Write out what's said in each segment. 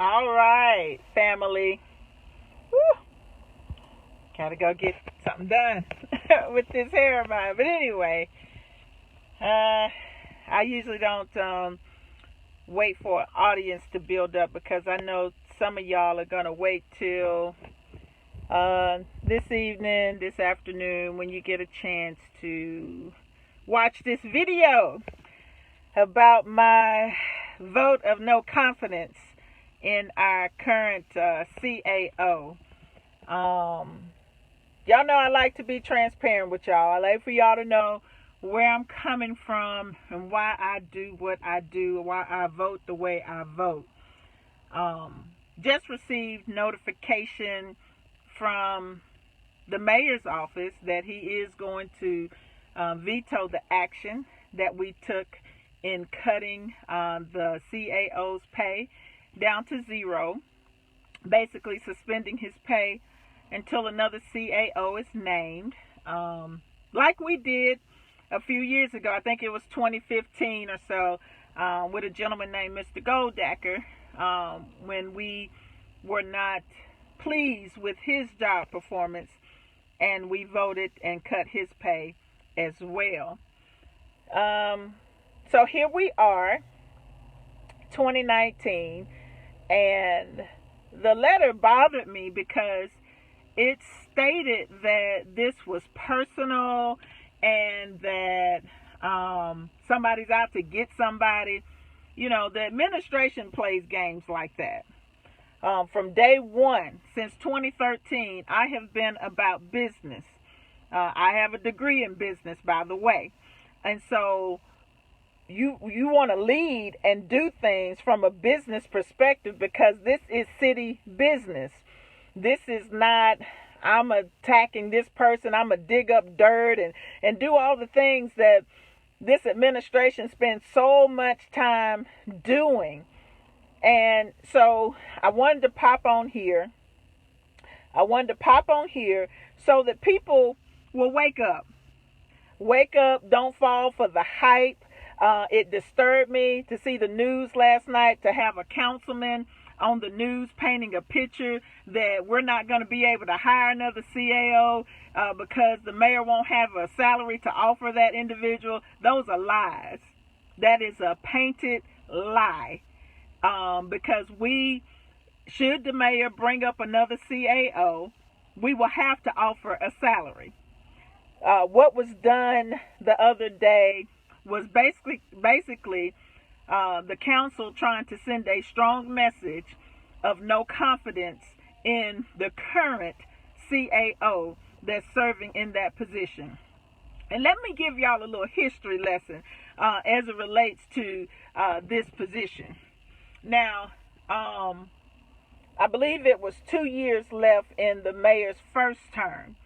All right, family. Woo. Gotta go get something done with this hair of mine. But anyway, I usually don't wait for an audience to build up because I know some of y'all are gonna wait till this evening, this afternoon, when you get a chance to watch this video about my vote of no confidence in our current CAO. Y'all know I like to be transparent with y'all. I like for y'all to know where I'm coming from and why I do what I do, why I vote the way I vote. Just received notification from the mayor's office that he is going to veto the action that we took in cutting the CAO's pay down to zero, basically suspending his pay until another CAO is named, like we did a few years ago. I think it was 2015 or so, with a gentleman named Mr. Goldacker, when we were not pleased with his job performance, and we voted and cut his pay as well. So here we are, 2019, and the letter bothered me because it stated that this was personal and that somebody's out to get somebody. You know, the administration plays games like that. From day one, since 2013, I have been about business. I have a degree in business, by the way. And so you want to lead and do things from a business perspective, because this is city business. This is not, I'm attacking this person, I'm going to dig up dirt and do all the things that this administration spends so much time doing. And so I wanted to pop on here. So that people will wake up. Wake up, don't fall for the hype. It disturbed me to see the news last night, to have a councilman on the news painting a picture that we're not going to be able to hire another CAO because the mayor won't have a salary to offer that individual. Those are lies. That is a painted lie. Because should the mayor bring up another CAO, we will have to offer a salary. What was done the other day was basically the council trying to send a strong message of no confidence in the current CAO that's serving in that position. And let me give y'all a little history lesson as it relates to this position. Now, I believe it was 2 years left in the mayor's first term,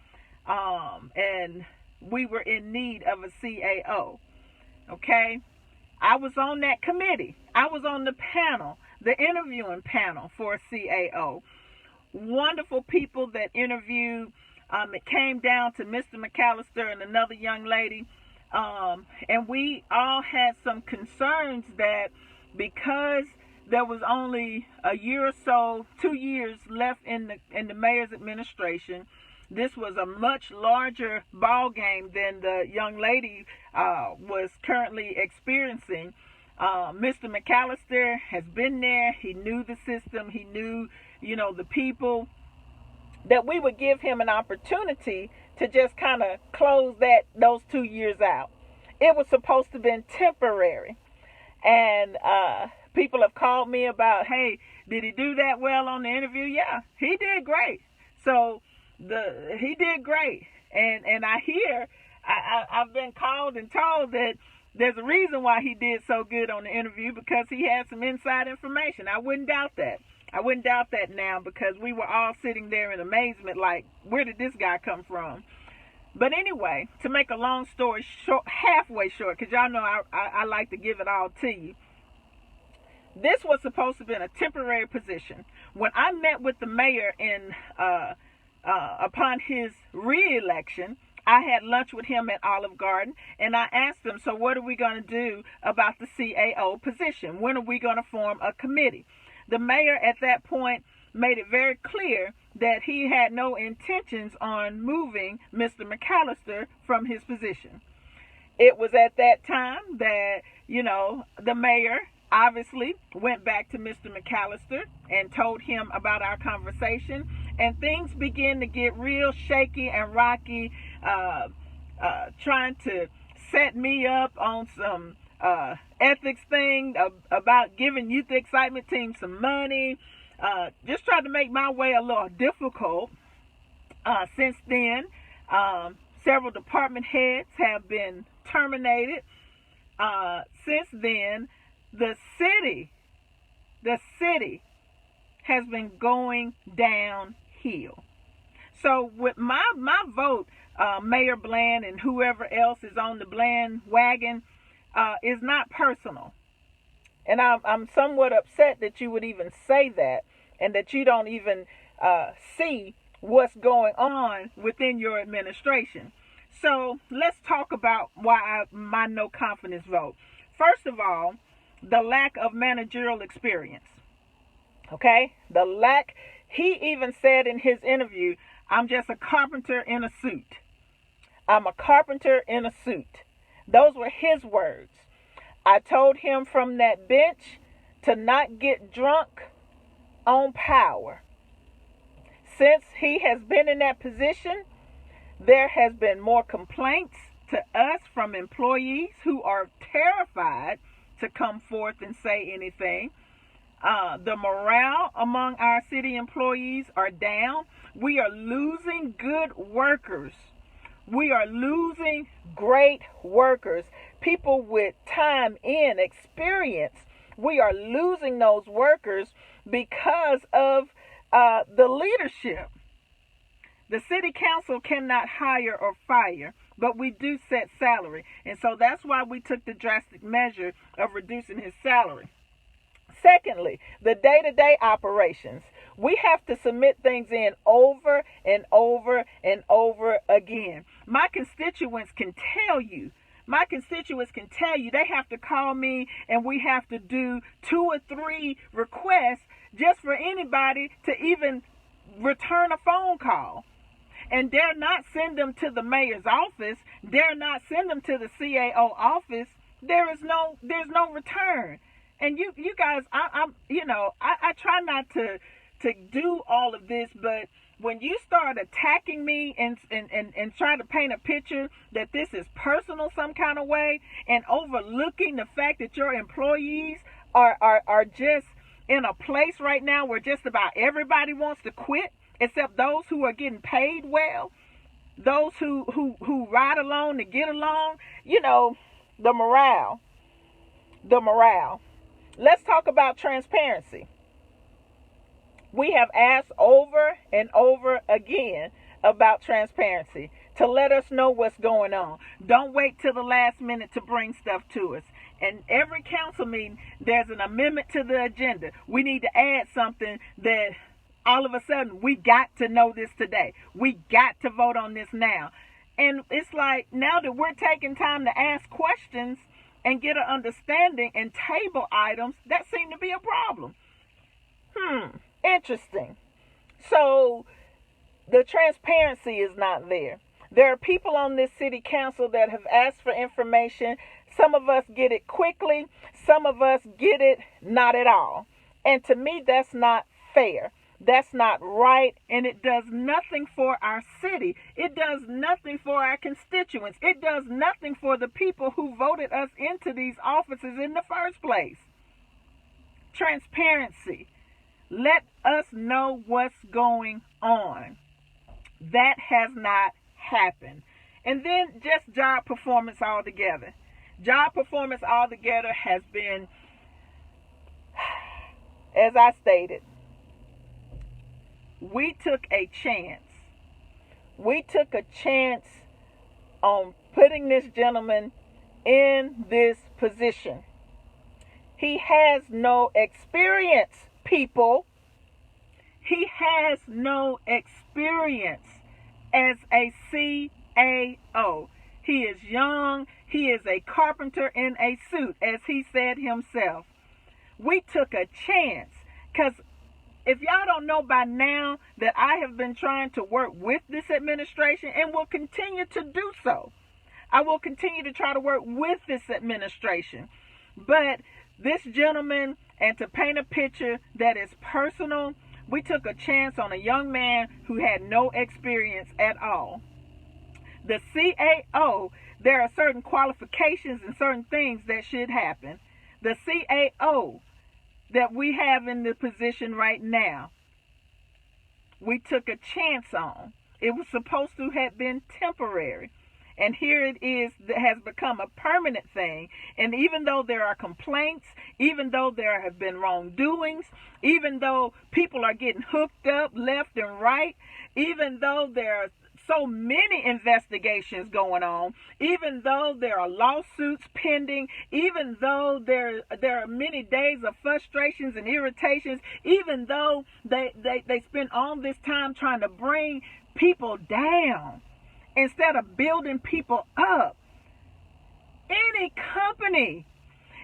and we were in need of a CAO. Okay, I was on that committee. I was on the panel, the interviewing panel for a CAO. Wonderful people that interviewed. It came down to Mr. McAllister and another young lady, and we all had some concerns that because there was only a year or so, 2 years left in the mayor's administration, this was a much larger ball game than the young lady was currently experiencing. Mr. McAllister has been there. He knew the system. He knew, the people. That we would give him an opportunity to just kind of close those 2 years out. It was supposed to have been temporary. And people have called me about, hey, did he do that well on the interview? Yeah, he did great. So he did great. And I've been called and told that there's a reason why he did so good on the interview, because he had some inside information. I wouldn't doubt that. Now, because we were all sitting there in amazement, like, where did this guy come from? But anyway, to make a long story short, halfway short, because y'all know I like to give it all to you. This was supposed to have been a temporary position. When I met with the mayor upon his re-election, I had lunch with him at Olive Garden, and I asked him, so what are we going to do about the CAO position? When are we going to form a committee? The mayor at that point made it very clear that he had no intentions on moving Mr. McAllister from his position. It was at that time that, the mayor obviously went back to Mr. McAllister and told him about our conversation, and things began to get real shaky and rocky, trying to set me up on some ethics thing about giving Youth Excitement Team some money, just tried to make my way a little difficult. Since then, several department heads have been terminated. Since then, the city has been going downhill. So with my vote, Mayor Bland and whoever else is on the Bland wagon, is not personal. And I'm somewhat upset that you would even say that, and that you don't even see what's going on within your administration. So let's talk about my no confidence vote. First of all, the lack of managerial experience. Okay? The lack, he even said in his interview, I'm just a carpenter in a suit. I'm a carpenter in a suit. Those were his words. I told him from that bench to not get drunk on power. Since he has been in that position, there has been more complaints to us from employees who are terrified to come forth and say anything. The morale among our city employees are down. We are losing good workers. We are losing great workers, people with time in experience. We are losing those workers because of the leadership. The city council cannot hire or fire, but we do set salary. And so that's why we took the drastic measure of reducing his salary. Secondly, the day-to-day operations. We have to submit things in over and over and over again. My constituents can tell you they have to call me, and we have to do 2 or 3 requests just for anybody to even return a phone call. And dare not send them to the mayor's office, dare not send them to the CAO office. There's no return. And you guys, I try not to do all of this, but when you start attacking me and try to paint a picture that this is personal some kind of way, and overlooking the fact that your employees are just in a place right now where just about everybody wants to quit, except those who are getting paid well, those who ride along to get along, the morale. Let's talk about transparency. We have asked over and over again about transparency, to let us know what's going on. Don't wait till the last minute to bring stuff to us. And every council meeting, there's an amendment to the agenda. We need to add something that all of a sudden we got to know this today. We got to vote on this now. And it's like, now that we're taking time to ask questions and get an understanding and table items, that seem to be a problem. Interesting. So the transparency is not there. There are people on this city council that have asked for information. Some of us get it quickly. Some of us get it not at all. And to me, that's not fair. That's not right, and it does nothing for our city. It does nothing for our constituents. It does nothing for the people who voted us into these offices in the first place. Transparency. Let us know what's going on. That has not happened. And then just job performance altogether. Job performance altogether has been, as I stated, we took a chance. We took a chance on putting this gentleman in this position. He has no experience, people. He has no experience as a CAO. He is young. He is a carpenter in a suit, as he said himself. We took a chance, because if y'all don't know by now that I have been trying to work with this administration and will continue to do so. I will continue to try to work with this administration. But this gentleman, and to paint a picture that is personal, we took a chance on a young man who had no experience at all. The CAO, there are certain qualifications and certain things that should happen. The CAO that we have in the position right now, we took a chance on. It was supposed to have been temporary. And here it is, that has become a permanent thing. And even though there are complaints, even though there have been wrongdoings, even though people are getting hooked up left and right, even though there are so many investigations going on, even though there are lawsuits pending, even though there are many days of frustrations and irritations, even though they spend all this time trying to bring people down instead of building people up. Any company,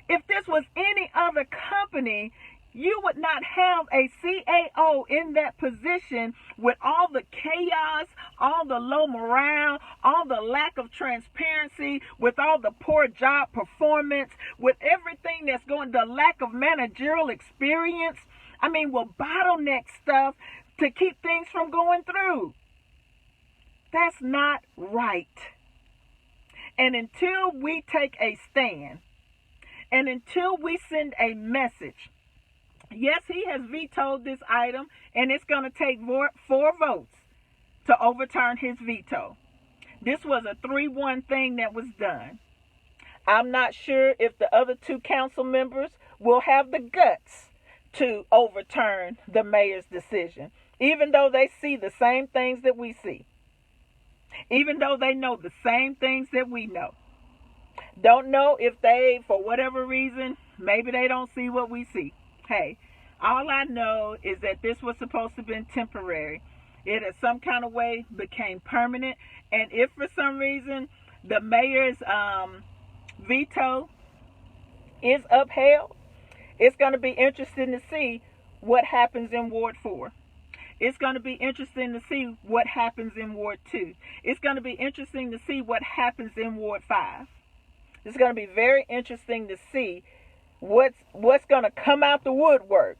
if this was any other company, you would not have a CAO in that position with all the chaos, all the low morale, all the lack of transparency, with all the poor job performance, with everything that's going, the lack of managerial experience. I mean, will bottleneck stuff to keep things from going through. That's not right. And until we take a stand, and until we send a message, yes, he has vetoed this item, and it's going to take four votes to overturn his veto. This was a 3-1 thing that was done. I'm not sure if the other 2 council members will have the guts to overturn the mayor's decision, even though they see the same things that we see, even though they know the same things that we know. Don't know if they, for whatever reason, maybe they don't see what we see. Hey, all I know is that this was supposed to have been temporary. It in some kind of way became permanent. And if for some reason the mayor's veto is upheld, it's going to be interesting to see what happens in Ward 4. It's going to be interesting to see what happens in Ward 2. It's going to be interesting to see what happens in Ward 5. It's going to be very interesting to see what's going to come out the woodwork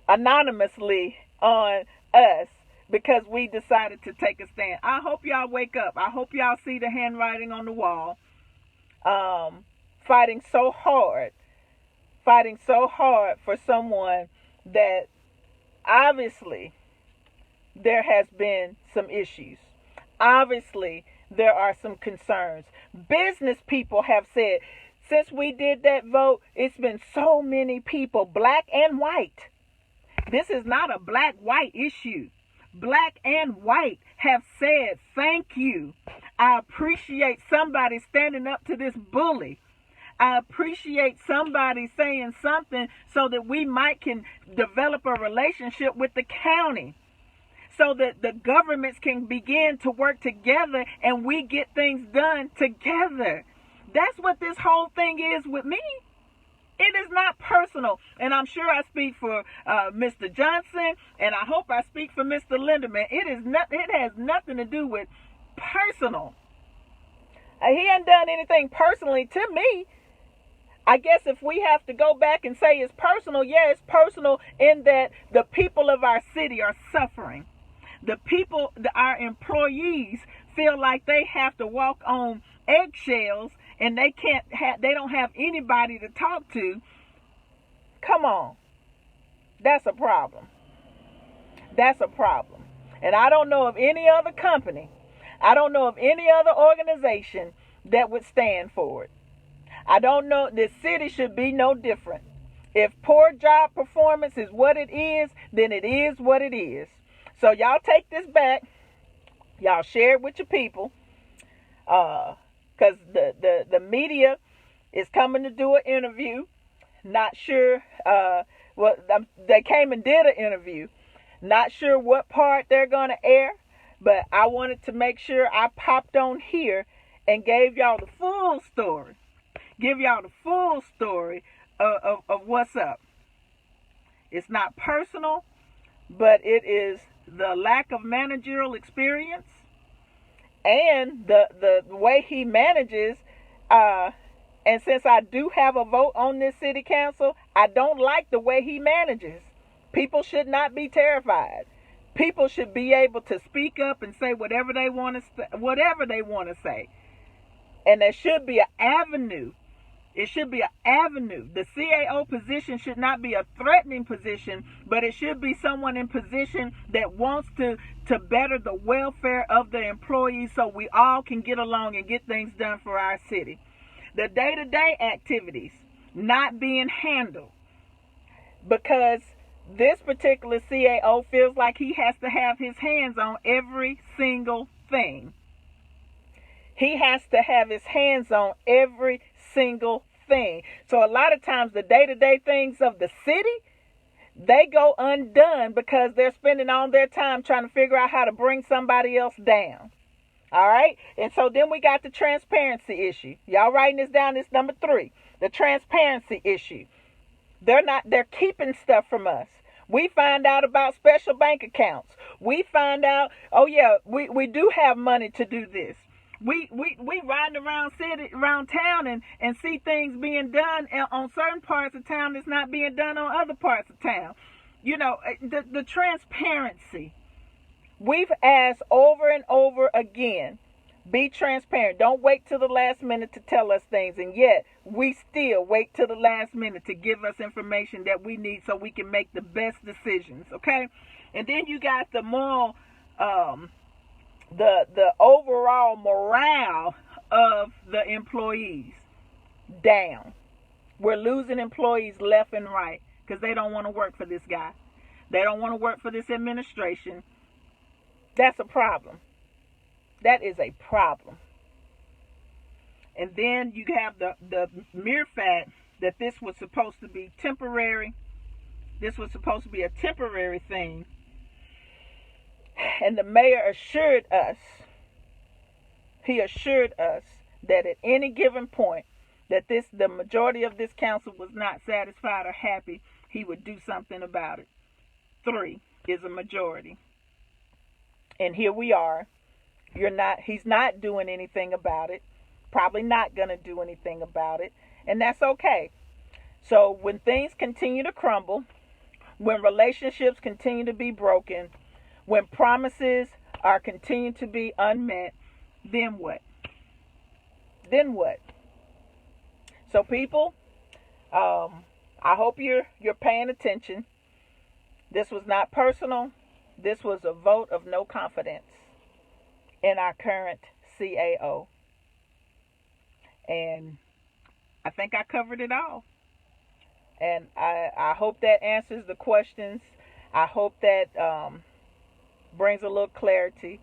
anonymously on us because we decided to take a stand. I hope y'all wake up. I hope y'all see the handwriting on the wall. Fighting so hard for someone that obviously there has been some issues. Obviously, there are some concerns. Business people have said, since we did that vote, it's been so many people, black and white. This is not a black-white issue. Black and white have said, thank you. I appreciate somebody standing up to this bully. I appreciate somebody saying something so that we can develop a relationship with the county, so that the governments can begin to work together and we get things done together. That's what this whole thing is with me. It is not personal. And I'm sure I speak for Mr. Johnson, and I hope I speak for Mr. Linderman. It has nothing to do with personal. He hasn't done anything personally to me. I guess if we have to go back and say it's personal, yeah, it's personal in that the people of our city are suffering. The people, our employees, feel like they have to walk on eggshells and they don't have anybody to talk to. Come on. That's a problem. That's a problem. And I don't know of any other company, I don't know of any other organization that would stand for it. I don't know. The city should be no different. If poor job performance is what it is, then it is what it is. So y'all take this back. Y'all share it with your people. Because the media is coming to do an interview. Not sure. They came and did an interview. Not sure what part they're going to air. But I wanted to make sure I popped on here and gave y'all the full story. Give y'all the full story of what's up. It's not personal, but it is the lack of managerial experience and the way he manages. And since I do have a vote on this city council, I don't like the way he manages. People should not be terrified. People should be able to speak up and say whatever they want to say. And there should be an avenue. It should be an avenue. The CAO position should not be a threatening position, but it should be someone in position that wants to better the welfare of the employees so we all can get along and get things done for our city. The day-to-day activities not being handled because this particular CAO feels like he has to have his hands on every single thing. He has to have his hands on every single thing. So a lot of times the day-to-day things of the city, they go undone because they're spending all their time trying to figure out how to bring somebody else down. All right. And so then we got the transparency issue. Y'all writing this down? It's number 3, the transparency issue. They're keeping stuff from us. We find out about special bank accounts. We find out, oh yeah, we do have money to do this. We riding around town and see things being done on certain parts of town that's not being done on other parts of town. You know, the transparency. We've asked over and over again, be transparent. Don't wait till the last minute to tell us things. And yet, we still wait till the last minute to give us information that we need so we can make the best decisions, okay? And then you got the moral, the overall morale of the employees down. We're losing employees left and right because they don't want to work for this guy. They don't want to work for this administration. That's a problem. That is a problem. And then you have the mere fact that this was supposed to be temporary. This was supposed to be a temporary thing. And the mayor assured us, that at any given point that the majority of this council was not satisfied or happy, he would do something about it. 3 is a majority. And here we are. He's not doing anything about it. Probably not going to do anything about it. And that's okay. So when things continue to crumble, when relationships continue to be broken, when promises are continuing to be unmet, then what? Then what? So people, I hope you're paying attention. This was not personal. This was a vote of no confidence in our current CAO. And I think I covered it all. And I hope that answers the questions. I hope that brings a little clarity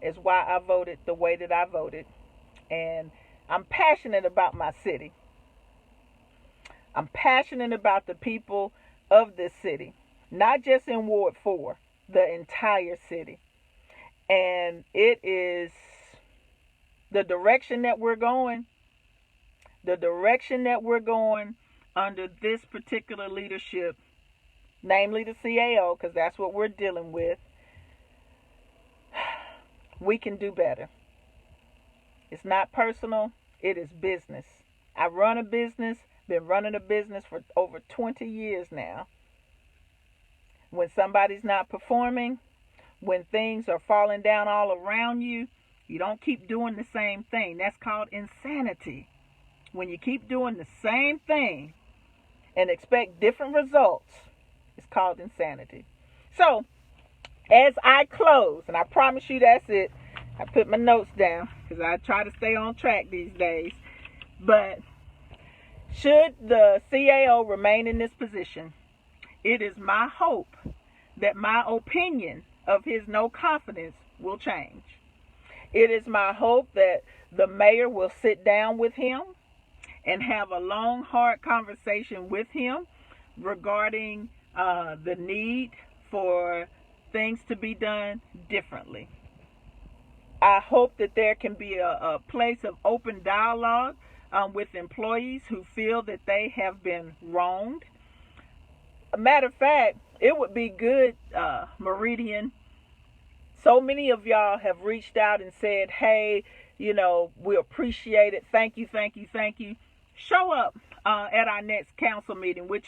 as why I voted the way that I voted. And I'm passionate about my city. I'm passionate about the people of this city, not just in Ward 4, the entire city. And it is the direction that we're going under this particular leadership, namely the CAO, because that's what we're dealing with. We can do better. It's not personal, it is business. I run a business, been running a business for over 20 years now. When somebody's not performing, when things are falling down all around you, you don't keep doing the same thing. That's called insanity. When you keep doing the same thing and expect different results, it's called insanity. So, as I close, and I promise you that's it, I put my notes down because I try to stay on track these days. But should the CAO remain in this position, it is my hope that my opinion of his no confidence will change. It is my hope that the mayor will sit down with him and have a long, hard conversation with him regarding the need for things to be done differently. I hope that there can be a place of open dialogue with employees who feel that they have been wronged. A matter of fact, it would be good, Meridian. So many of y'all have reached out and said, hey, we appreciate it. Thank you, thank you, thank you. Show up at our next council meeting, which